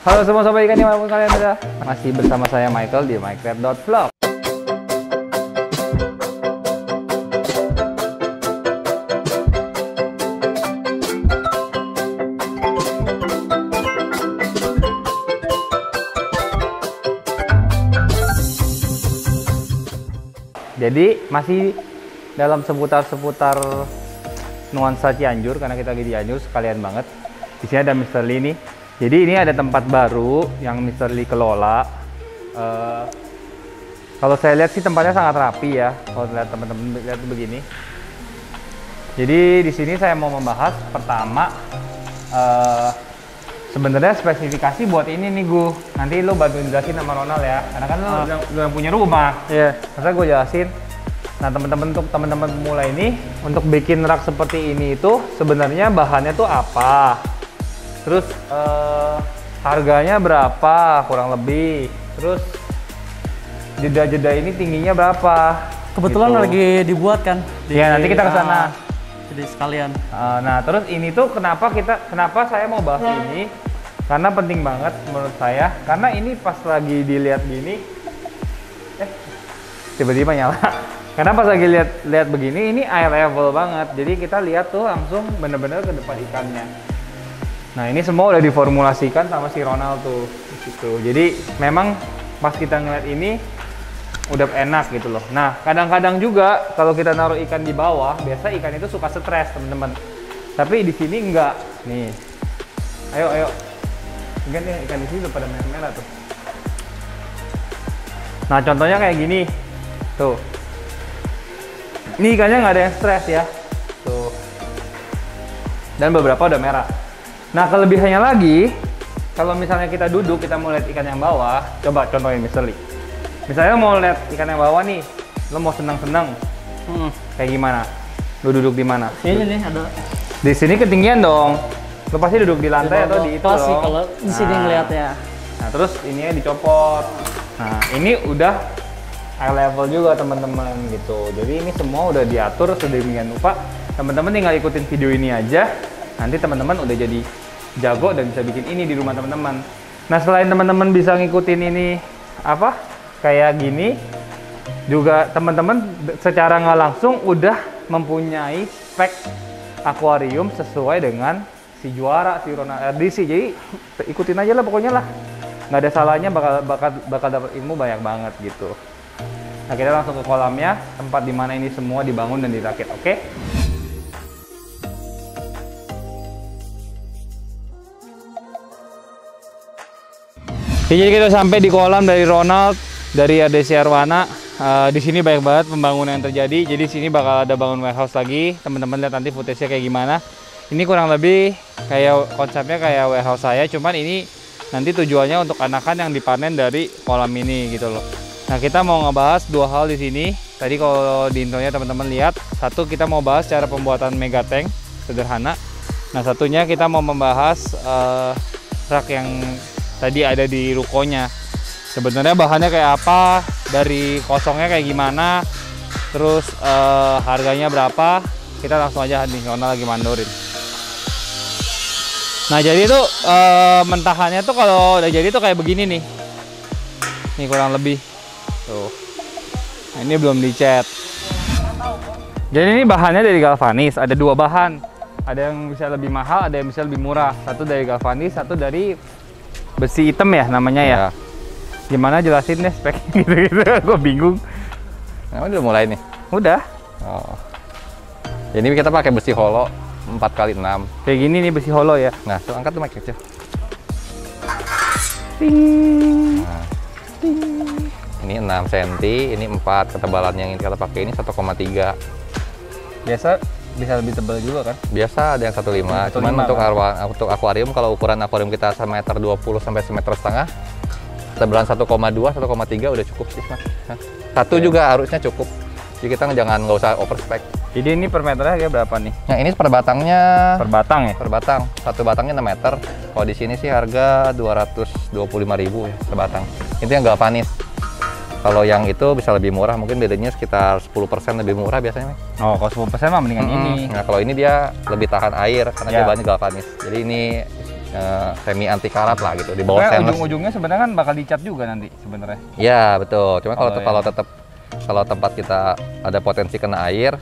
Halo semua sobat ikan dimanapun kalian berada. Masih bersama saya Michael di mycrab.vlog. Jadi masih dalam seputar nuansa Cianjur karena kita lagi di Cianjur sekalian banget. Di sini ada Mr. Lee nih. Jadi ini ada tempat baru yang Mr. Lee kelola. Kalau saya lihat sih tempatnya sangat rapi ya. Kalau lihat teman-teman lihat begini. Jadi di sini saya mau membahas pertama sebenarnya spesifikasi buat ini nih Gu. Nanti lo bantuin jelasin sama Ronald ya. Karena kan lo yang punya rumah. Iya. Yeah. Masa gue jelasin. Nah teman-teman untuk teman-teman pemula ini untuk bikin rak seperti ini itu sebenarnya bahannya tuh apa? Terus harganya berapa kurang lebih? Terus jeda-jeda ini tingginya berapa? Kebetulan gitu. Lagi dibuat kan? Ya nanti kita ke sana. Jadi sekalian. Nah terus ini tuh kenapa saya mau bahas ini? Karena penting banget menurut saya. Karena ini pas lagi dilihat gini, tiba-tiba nyala. Karena pas lagi lihat begini, ini eye level banget. Jadi kita lihat tuh langsung bener-bener ke depan ikannya. Nah ini semua udah diformulasikan sama si Ronald tuh gitu. Jadi memang pas kita ngeliat ini udah enak gitu loh. Nah kadang-kadang juga kalau kita naruh ikan di bawah, biasa ikan itu suka stres teman-teman. Tapi di sini enggak. Nih, ayo. Lihat nih ikan di sini udah pada merah-merah tuh. Nah contohnya kayak gini, tuh. Ini ikannya nggak ada yang stres ya, tuh. Dan beberapa udah merah. Nah kelebihannya lagi, kalau misalnya kita duduk, kita mau lihat ikan yang bawah, coba contohin Mr. Lee. Misalnya mau lihat ikan yang bawah nih, lo mau senang-senang, kayak gimana? Lo duduk di mana? Ini nih ada. Di sini ketinggian dong. Lo pasti duduk di lantai atau di itu pasti dong. kalau di sini ngeliatnya. Nah terus ininya dicopot. Nah ini udah eye level juga teman-teman gitu. Jadi ini semua udah diatur sedemikian rupa. Teman-teman tinggal ikutin video ini aja. Nanti teman-teman udah jadi jago dan bisa bikin ini di rumah teman-teman. Nah selain teman-teman bisa ngikutin ini kayak gini, juga teman-teman secara nggak langsung udah mempunyai spek akuarium sesuai dengan si juara si Ronald RDC. Jadi ikutin aja lah pokoknya lah, nggak ada salahnya, bakal dapat ilmu banyak banget gitu. Nah kita langsung ke kolamnya, tempat dimana ini semua dibangun dan dirakit. Oke? Jadi kita sampai di kolam dari Ronald, dari RDC Arwana. Di sini banyak banget pembangunan yang terjadi. Jadi sini bakal ada bangun warehouse lagi. Teman-teman lihat nanti footage-nya kayak gimana. Ini kurang lebih kayak konsepnya kayak warehouse saya, cuman ini nanti tujuannya untuk anakan yang dipanen dari kolam ini gitu loh. Nah kita mau ngebahas dua hal di sini. Tadi kalau di intronya teman-teman lihat, satu kita mau bahas cara pembuatan mega tank sederhana. Nah satunya kita mau membahas rak yang tadi ada di rukonya. Sebenarnya bahannya kayak apa, dari kosongnya kayak gimana, terus harganya berapa. Kita langsung aja nih, Ronald lagi mandorin. Nah jadi itu mentahannya tuh kalau udah jadi tuh kayak begini nih. Nih kurang lebih tuh. Nah, ini belum dicat. Jadi ini bahannya dari galvanis, ada dua bahan. Ada yang bisa lebih mahal, ada yang bisa lebih murah. Satu dari galvanis, satu dari besi hitam ya namanya ya. Gimana jelasin deh speknya gitu-gitu. Gue bingung. Nah, udah mulai nih. Udah. Oh. Ini kita pakai besi holo 4x6. Kayak gini nih besi holo ya. Nah, tuh angkat tuh mic kecil. Nah. Ini 6 cm, ini 4. Ketebalan yang kita pakai ini 1,3. Biasa bisa lebih tebal juga kan? Biasa ada yang 1,5. Cuman untuk akuarium, kalau ukuran akuarium kita 1,20 m sampai 1,5 m, ketebalan 1,2, 1,3 udah cukup sih, Mas. Satu juga harusnya cukup. Jadi kita nggak usah over spec. Jadi ini per meternya harga berapa nih? Yang ini per batangnya. Per batang ya? Per batang. Satu batangnya 6 meter. Kalau di sini sih harga 225.000 ya per batang. Itu yang galvanis. Kalau yang itu bisa lebih murah, mungkin bedanya sekitar 10% lebih murah biasanya. Oh, kalau 10% mah mendingan ini. Nah, kalau ini dia lebih tahan air karena dia bahannya galvanis. Jadi ini semi anti karat lah gitu, di bawah Pokoknya stainless. ujung-ujungnya sebenarnya kan bakal dicat juga nanti sebenarnya. Ya betul, cuma kalau Oh, kalau iya. tetap kalau tempat kita ada potensi kena air,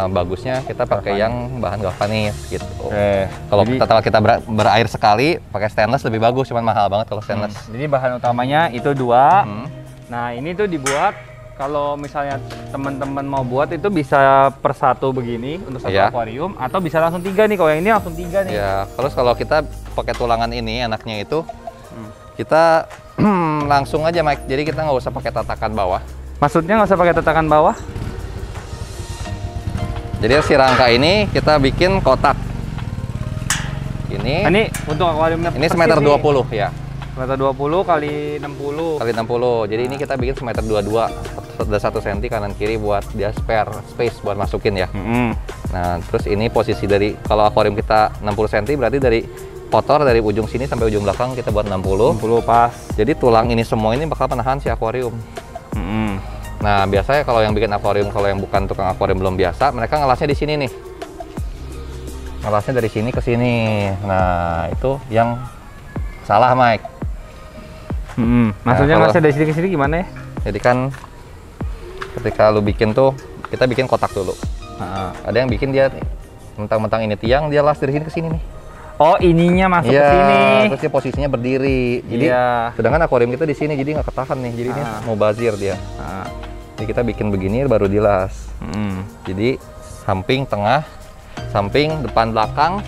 bagusnya kita pakai yang bahan galvanis gitu. Oke. Kalau Jadi- kita berair sekali, pakai stainless lebih bagus, cuman mahal banget kalau stainless. Jadi bahan utamanya itu 2. Hmm. Nah, ini tuh dibuat kalau misalnya teman-teman mau buat itu bisa per 1 begini untuk satu Iya. akuarium, atau bisa langsung 3 nih. Kalau yang ini langsung 3 nih. Ya, terus kalau kita pakai tulangan ini, enaknya itu kita langsung aja, Mike. Jadi kita nggak usah pakai tatakan bawah. Maksudnya nggak usah pakai tatakan bawah? Jadi si rangka ini kita bikin kotak. Nah, ini untuk akuariumnya Ini persis semeter nih. 20 ya. Semeter 20 kali 60. Kali 60. Jadi ini kita bikin semeter 22. Ada 1 cm kanan kiri buat dia spare space buat masukin ya. Nah, terus ini posisi dari kalau akuarium kita 60 cm berarti dari kotor dari ujung sini sampai ujung belakang kita buat 60. 60 pas. Jadi tulang ini semua ini bakal menahan si akuarium. Nah, biasanya kalau yang bikin akuarium, kalau yang bukan tukang akuarium belum biasa, mereka ngelasnya di sini nih. Ngelasnya dari sini ke sini. Nah, itu yang salah, Mike. Maksudnya kalau- ngasih dari sini ke sini gimana ya? Jadi kan ketika lu bikin tuh, kita bikin kotak dulu. Ada yang bikin dia mentang-mentang ini tiang, dia las dari sini ke sini nih. Oh, ininya masuk Iya, ke sini. terus dia posisinya berdiri. Jadi Iya. sedangkan akuarium kita di sini jadi nggak ketahan nih. Jadi ini mau bazir dia. Jadi kita bikin begini baru dilas. Jadi samping, tengah, samping, depan, belakang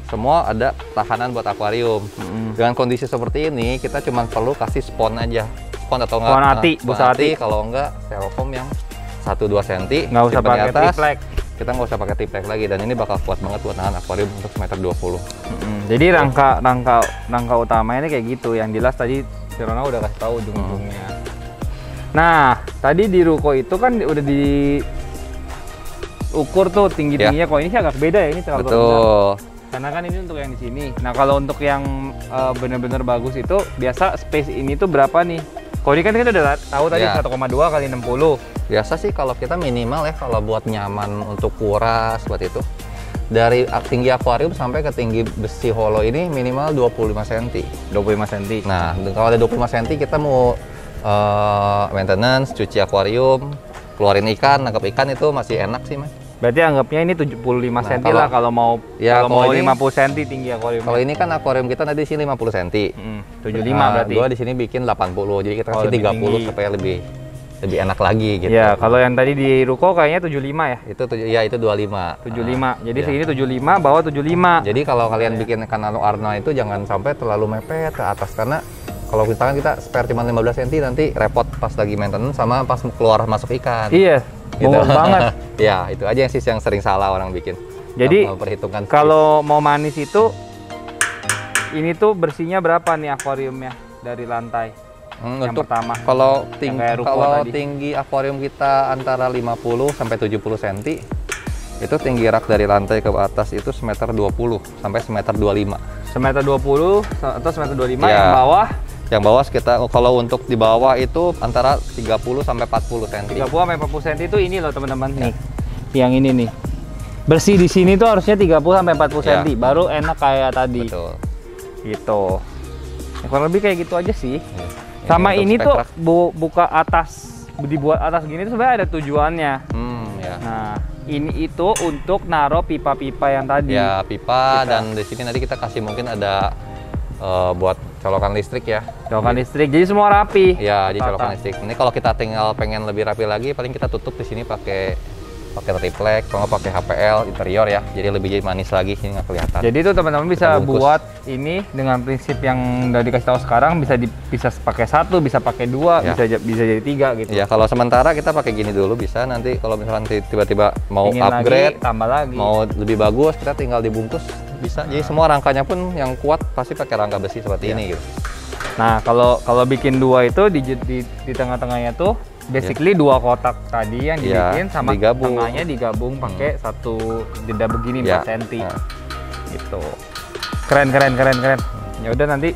semua ada tahanan buat akuarium. Dengan kondisi seperti ini kita cuma perlu kasih spon aja. Spon atau enggak? Spon ati, busa ati. Kalau enggak styrofoam yang 1-2 cm. Nggak usah pakai triplek. Kita nggak usah pakai triplek lagi dan ini bakal kuat banget buat nahan akuarium untuk semeter 20. Jadi rangka utamanya ini kayak gitu. Yang jelas tadi si Rona udah kasih tahu ujung-ujungnya. Nah, tadi di ruko itu kan udah diukur tuh tinggi-tingginya. Kok ini sih agak beda ya, ini terlalu rendah. Betul. Karena kan ini untuk yang di sini. Nah, kalau untuk yang bener-bener bagus itu biasa space ini tuh berapa nih? Kalau ini kan kita udah tahu tadi Ya. 1,2 kali 60. Biasa sih kalau kita minimal ya kalau buat nyaman untuk kuras seperti itu. Dari tinggi akuarium sampai ke tinggi besi holo ini minimal 25 cm. 25 cm. Nah, kalau ada 25 cm kita mau maintenance, cuci akuarium, keluarin ikan, nangkap ikan itu masih enak sih, Mas. Berarti anggapnya ini 75 Nah, cm kalau- lah kalau mau Ya, kalau mau kalau ini- 50 cm tinggi akuarium. Kalau ini kan akuarium kita nanti di sini 50 cm. 75 berarti. Gua di sini bikin 80. Jadi kita Oh, kasih lebih 30 tinggi. supaya lebih enak lagi gitu. Ya, kalau yang tadi di ruko kayaknya 75 ya. Itu 25. 75. Jadi Iya. segini 75, bawah 75. Jadi kalau kalian bikin kanal Arna itu jangan sampai terlalu mepet ke atas karena kalau misalkan kita spare cuma 15 cm nanti repot pas lagi maintenance sama pas keluar masuk ikan. Iya, Gitu. bongkok banget. Ya, itu aja sih yang sering salah orang bikin. Jadi, Nggak memperhitungkan space. Kalau mau manis itu ini tuh bersihnya berapa nih akuariumnya dari lantai? yang untuk pertama. kalau Yang kayak ruko kalau tadi. tinggi akuarium kita antara 50 sampai 70 cm itu tinggi rak dari lantai ke atas itu semeter 20 sampai semeter 25. Semeter 20 atau semeter 25 Iya. yang bawah Yang bawah sekitar kalau untuk di bawah itu antara 30 sampai 40 cm. 30 sampai 40 cm itu ini loh teman-teman nih. Yang ini nih. Bersih di sini tuh harusnya 30 sampai 40 Ya. cm baru enak kayak tadi. Betul. Gitu. Ya, kurang lebih kayak gitu aja sih. Ya. Sama untuk ini spek tuh rak. buka atas, dibuat atas gini tuh sebenarnya ada tujuannya. Ya. Nah, ini itu untuk naro pipa-pipa yang tadi. Ya, pipa Kita. dan di sini nanti kita kasih mungkin ada buat colokan listrik ya. Colokan listrik, jadi semua rapi. Ya, di Tata. colokan listrik. Ini kalau kita tinggal pengen lebih rapi lagi, paling kita tutup di sini pakai triplek, kalau nggak pakai HPL interior ya. Jadi lebih manis lagi, ini nggak kelihatan. Jadi itu teman-teman bisa Kita bungkus. buat ini dengan prinsip yang udah dikasih tahu sekarang, bisa pakai 1, bisa pakai 2, Ya. bisa jadi 3 gitu. Ya, kalau sementara kita pakai gini dulu bisa. Nanti kalau misalkan tiba-tiba mau Ingin upgrade, lagi, tambah lagi. mau lebih bagus, kita tinggal dibungkus bisa. Jadi semua rangkanya pun yang kuat pasti pakai rangka besi seperti ini gitu. Nah, kalau bikin 2 itu di tengah-tengahnya tuh basically 2 kotak tadi yang Ya, dibikin sama digabung. tengahnya digabung pakai satu jeda begini Ya. 4 cm. Nah. Gitu. Keren. Ya udah nanti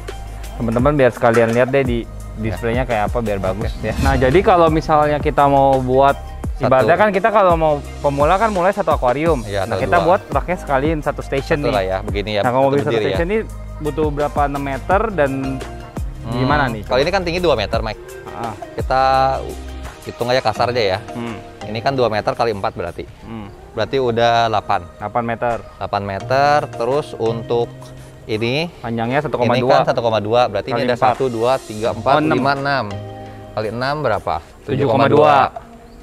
teman-teman biar sekalian lihat deh di displaynya kayak apa biar bagus ya. Nah, jadi kalau misalnya kita mau buat ibaratnya kan kita kalau mau pemula kan mulai 1 akuarium. Ya, nah, atau kita 2. buat raknya sekalian 1 station Satu nih. lah ya, begini ya. Nah, kalau mau bikin 1 berdiri ya. station ini butuh berapa 6 meter dan gimana nih? Kalau ini kan tinggi 2 meter, Mike. Kita hitung aja kasar aja ya. Ini kan 2 meter kali 4 berarti. Berarti udah 8 meter. 8 meter, terus untuk ini Panjangnya 1,2. ini kan 1,2, berarti Kali ini ada 4. 1, 2, 3, 4, 5, 6. Kali 6 berapa? 7,2.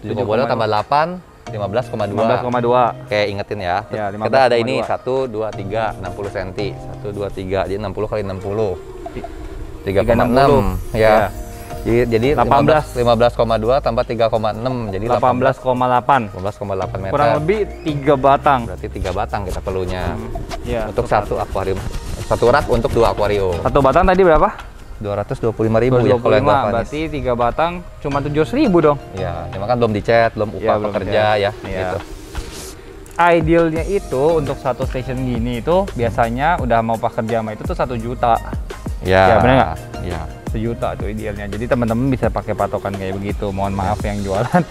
7,2 tambah 8, 15,2. 15,2. Oke, ingetin ya. Ya, Kita ada ini 15,2. 1, 2, 3, 60 cm. 1, 2, 3, jadi 60 kali 60. 3,60. 3,6 ya. Jadi 18. 15,2 tambah 3,6 jadi 18,8. 18,8 meter. Kurang lebih 3 batang. Berarti 3 batang kita perlunya. Ya, Untuk satu akuarium. Satu rak untuk 2 akuarium. Satu batang tadi berapa? 225.000 ya kalau yang 225. galvanis. Berarti 3 batang cuma 700.000 dong. Ya, cuma kan belum dicat, belum upah belum pekerja dicat. ya, Iya. gitu. Idealnya itu untuk satu station gini itu biasanya udah mau pekerja sama itu tuh 1 juta. Ya, Ya, bener nggak? Ya. 1 juta tuh idealnya. Jadi teman-teman bisa pakai patokan kayak begitu. Mohon maaf yang jualan.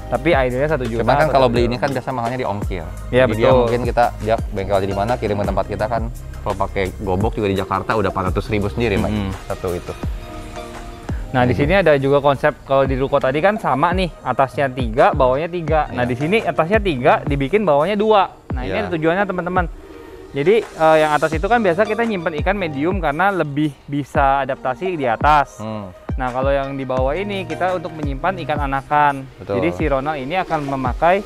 Tapi idealnya 1 juta. Cuma kan kalau 1 beli juta. ini kan biasa mahalnya di ongkir. Iya, Jadi dia betul. mungkin dia bengkel di mana kirim ke tempat kita kan kalau pakai gobok juga di Jakarta udah 400.000 sendiri, Pak. Satu itu. Nah, di sini ada juga konsep kalau di ruko tadi kan sama nih, atasnya 3, bawahnya 3. Nah, Iya. di sini atasnya 3, dibikin bawahnya 2. Nah, ini Iya. ada tujuannya teman-teman. Jadi yang atas itu kan biasa kita nyimpen ikan medium karena lebih bisa adaptasi di atas. Nah, kalau yang di bawah ini kita untuk menyimpan ikan anakan. Betul. Jadi si Ronald ini akan memakai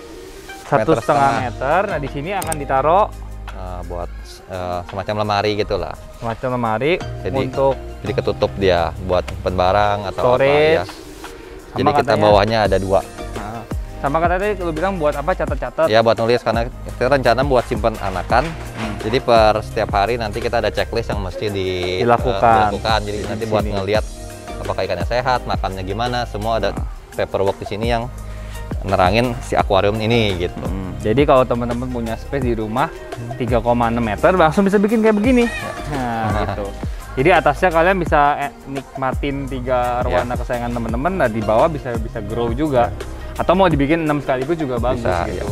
1,5 meter. Nah, di sini akan ditaruh Buat semacam lemari gitulah. semacam lemari Jadi- untuk Jadi ketutup dia buat barang atau storage. apa ya. Jadi kita katanya- bawahnya ada 2. Nah, sama katanya tadi lu bilang buat apa, catat-catat. Ya buat nulis karena kita rencana buat simpen anakan. Jadi per setiap hari nanti kita ada checklist yang mesti Dilakukan. Jadi Di nanti buat sini. ngelihat apakah ikannya sehat, makannya gimana, semua ada paperwork di sini yang nerangin si akuarium ini gitu. Jadi kalau teman-teman punya space di rumah 3,6 meter langsung bisa bikin kayak begini. Nah, gitu. Jadi atasnya kalian bisa nikmatin 3 arwana kesayangan teman-teman. Nah, di bawah bisa grow juga. Atau mau dibikin 6 sekaligus juga bagus Bisa, gitu.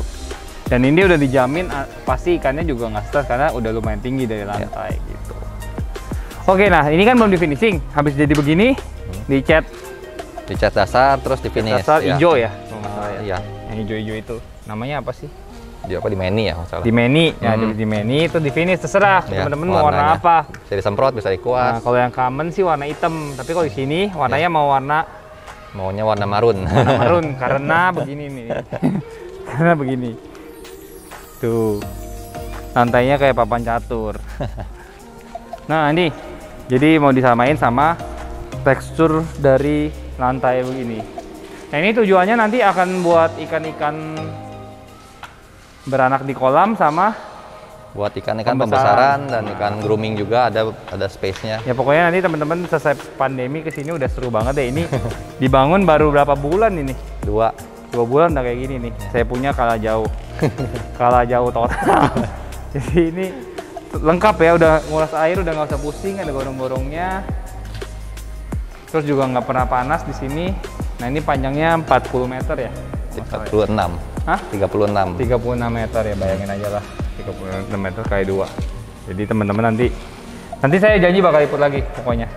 Dan ini udah dijamin pasti ikannya juga nggak stres karena udah lumayan tinggi dari lantai gitu. Oke, nah ini kan belum di finishing. Habis jadi begini, dicat Dicat dasar terus di finish. dasar hijau ya. Kalau nggak salah ya. Iya. Yang hijau-hijau itu. Namanya apa sih? Di apa di meni ya masalah. Di meni. Ya, di meni itu di finish terserah Ya, teman-teman mau warna warnanya. apa. Bisa disemprot, bisa Nah, dikuas. kalau yang common sih warna hitam, tapi kalau di sini warnanya mau warna Maunya warna marun. marun karena begini nih. Karena begini. Tuh. Lantainya kayak papan catur. Nah, ini. Jadi mau disamain sama tekstur dari lantai begini. Nah, ini tujuannya nanti akan buat ikan-ikan beranak di kolam sama Buat ikan-ikan Pembesaran. pembesaran dan ikan grooming juga ada space-nya. ya pokoknya nanti teman-teman selesai pandemi ke sini udah seru banget deh. Ini dibangun baru berapa bulan ini? 2. 2 bulan udah kayak gini nih. Saya punya kalah jauh. Kalah jauh total. Jadi ini lengkap ya, udah nguras air, udah nggak usah pusing, ada gorong-gorongnya. Terus juga nggak pernah panas di sini. Nah, ini panjangnya 40 meter ya. 36. Hah? 36. 36 meter ya, bayangin aja lah. 36 meter kali 2. Jadi teman-teman nanti saya janji bakal ikut lagi pokoknya.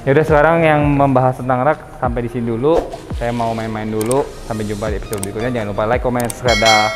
Ya udah, sekarang yang membahas tentang rak sampai di sini dulu. Saya mau main-main dulu. Sampai jumpa di episode berikutnya. Jangan lupa like, comment, subscribe. Dah.